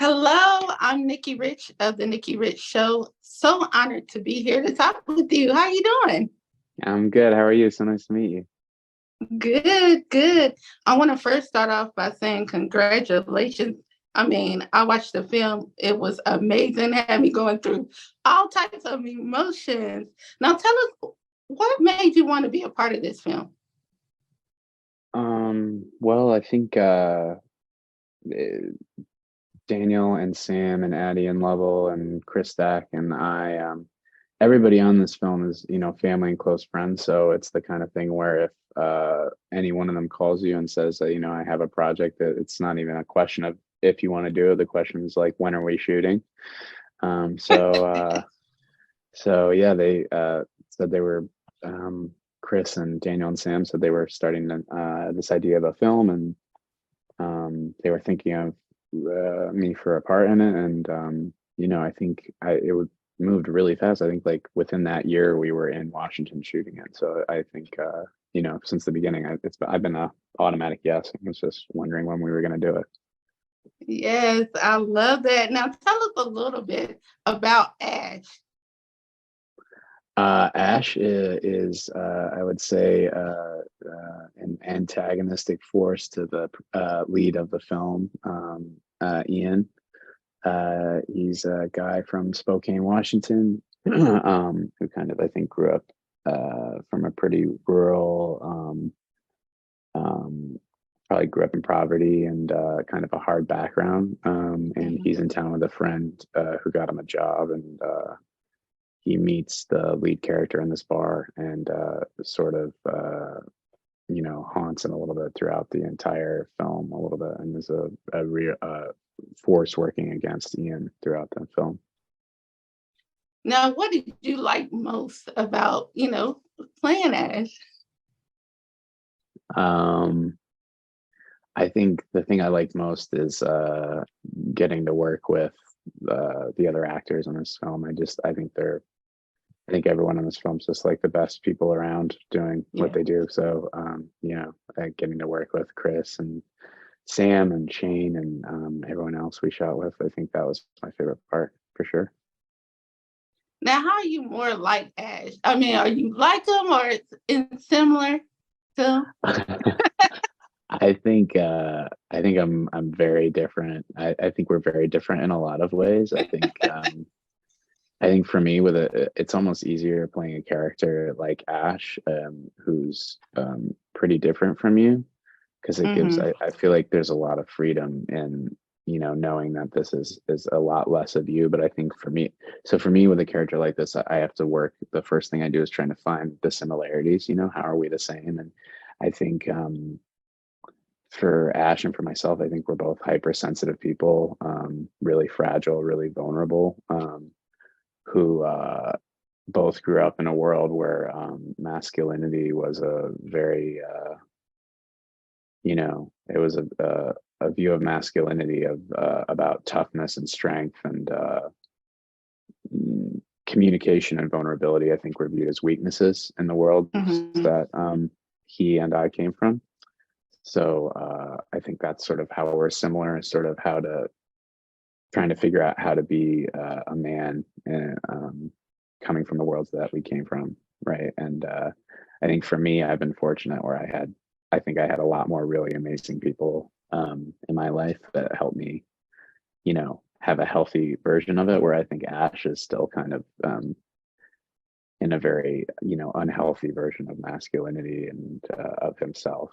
Hello, I'm Nikki Rich of the Nikki Rich Show. So honored to be here to talk with you. How are you doing? I'm good. How are you? So nice to meet you. Good, good. I want to first start off by saying congratulations. I watched the film. It was amazing. Had me going through all types of emotions. Now tell us what made you want to be a part of this film? Well, I think eh, Daniel and Sam and Addie and Lovell and Chris Stack and everybody on this film is, family and close friends. So it's the kind of thing where if any one of them calls you and says that, I have a project, that it's not even a question of if you want to do it. The question is like, when are we shooting? Um, so uh, so yeah, they said they were Chris and Daniel and Sam said they were starting this idea of a film, and they were thinking of me for a part in it. And I think it would moved really fast. I think like within that year we were in Washington shooting it. So I think since the beginning, I've been a automatic yes. I was just wondering when we were going to do it. Yes, I love that. Now tell us a little bit about Ash. Ash is I would say, an antagonistic force to the lead of the film, Ian. He's a guy from Spokane, Washington, who kind of, I think, grew up from a pretty rural, probably grew up in poverty and kind of a hard background. And Mhm. he's in town with a friend who got him a job, and he meets the lead character in this bar and sort of haunts him a little bit throughout the entire film a little bit, and there's a real force working against Ian throughout the film. Now, what did you like most about, playing Ash? um I think the thing I liked most is getting to work with the other actors in this film. I think everyone in this film is just like the best people around doing what Yeah. they do. So, getting to work with Chris and Sam and Shane and everyone else we shot with, I think that was my favorite part for sure. Now, how are you more like Ash? Are you like him or it's similar to? I think I'm very different. I think we're very different in a lot of ways. I think for me, it's almost easier playing a character like Ash, who's pretty different from you, because Hmm. I feel like there's a lot of freedom in, knowing that this is a lot less of you. But I think for me with a character like this, I have to work. The first thing I do is trying to find the similarities. How are we the same? And I think for Ash and for myself, I think we're both hypersensitive people, really fragile, really vulnerable, who both grew up in a world where masculinity was a very, it was a view of masculinity of about toughness and strength and communication and vulnerability. I think were viewed as weaknesses in the world Hmm. that he and I came from. So I think that's sort of how we're similar, and sort of how to trying to figure out how to be a man, coming from the worlds that we came from, right? And I think for me, I've been fortunate where I think I had a lot more really amazing people in my life that helped me, have a healthy version of it. Where I think Ash is still kind of in a very, unhealthy version of masculinity and of himself.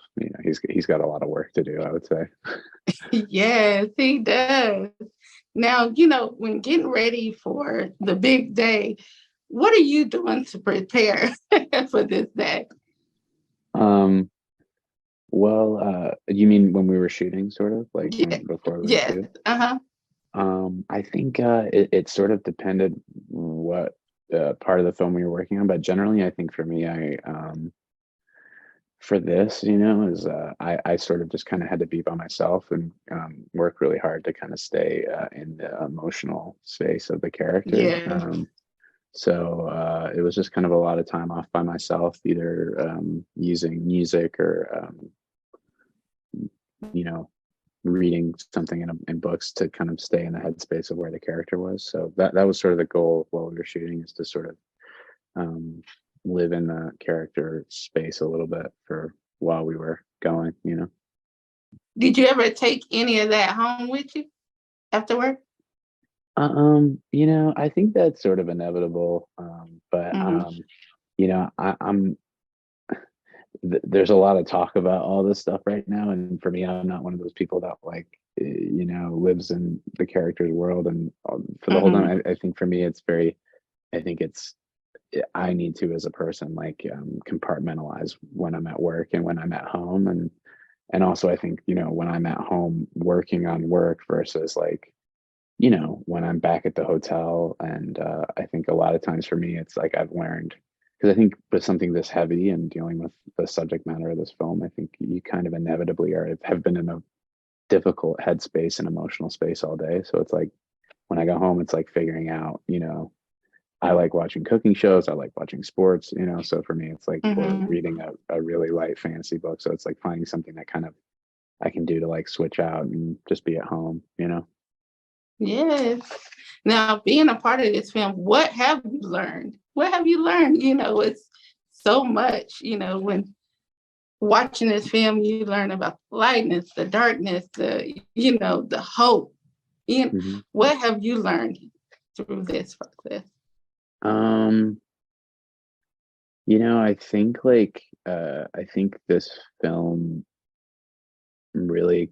He's got a lot of work to do, I would say. Yes, he does. Now, when getting ready for the big day, what are you doing to prepare for this day? Um, Well, you mean when we were shooting, sort of like Yeah, before we would yes. shoot? Uh-huh. I think it sort of depended what part of the film we were working on, but generally, I think for me, for this, is I sort of just kind of had to be by myself and work really hard to kind of stay in the emotional space of the character. Yeah. So it was just kind of a lot of time off by myself, either using music or you know reading something in books to kind of stay in the headspace of where the character was. So that was sort of the goal while we were shooting, is to sort of live in the character space a little bit for while we were going, you know. Did you ever take any of that home with you after work? You know, I think that's sort of inevitable. But Mm-hmm. you know, there's a lot of talk about all this stuff right now, and for me, I'm not one of those people that like you know, lives in the character's world. And for the whole Mm-hmm. time, I think for me, it's very, I think it's, I need to, as a person, like compartmentalize when I'm at work and when I'm at home. And also I think, you know, when I'm at home working on work versus like, you know, when I'm back at the hotel. And I think a lot of times for me, it's like I've learned, because I think with something this heavy and dealing with the subject matter of this film, I think you kind of inevitably have been in a difficult headspace and emotional space all day. So it's like when I go home, it's like figuring out, you know, I like watching cooking shows, I like watching sports, you know. So for me, it's like, or Mm-hmm. reading a really light fantasy book. So it's like finding something that kind of I can do to like switch out and just be at home, you know. Yes. Now, being a part of this film, what have you learned? What have you learned? You know, it's so much, you know, when watching this film, you learn about the lightness, the darkness, you know, the hope. You know, Hmm. what have you learned through this process? Um, you know, I think this film really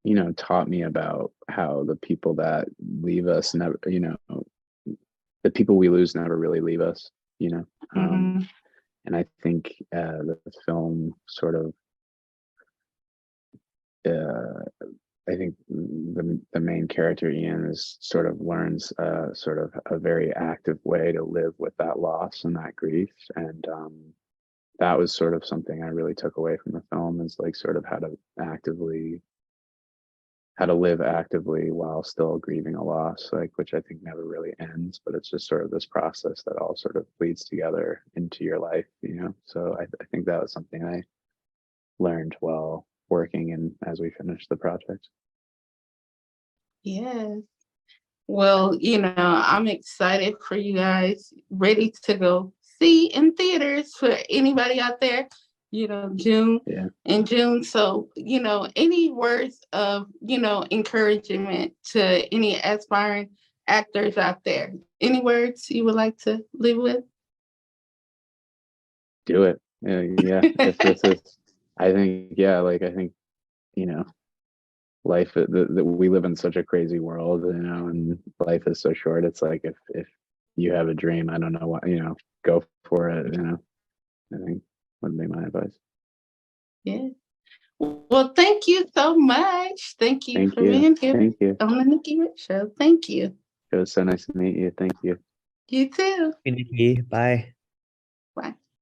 you know, taught me about how the people that leave us never, you know, the people we lose never really leave us, you know. Mm-hmm. And I think the film sort of uh, I think the main character Ian is sort of learns sort of a very active way to live with that loss and that grief. And that was sort of something I really took away from the film, is like sort of how to live actively while still grieving a loss, like, which I think never really ends, but it's just sort of this process that all sort of bleeds together into your life, you know. So I think that was something I learned while working and as we finished the project. Yes. Well, you know, I'm excited for you guys, ready to go see in theaters for anybody out there, you know, Yeah. June. So, you know, any words of, you know, encouragement to any aspiring actors out there? Any words you would like to leave with? Do it. Yeah. If this is, I think, yeah, like I think, you know, life that we live in such a crazy world, you know, and life is so short. It's like if you have a dream, I don't know what, you know, go for it. You know, I think would be my advice. Yeah. Well, thank you so much. Thank you Thank for you. being here Thank you. on the Nikki Rich Show. Thank you. It was so nice to meet you. Thank you. You too. Nikki, bye.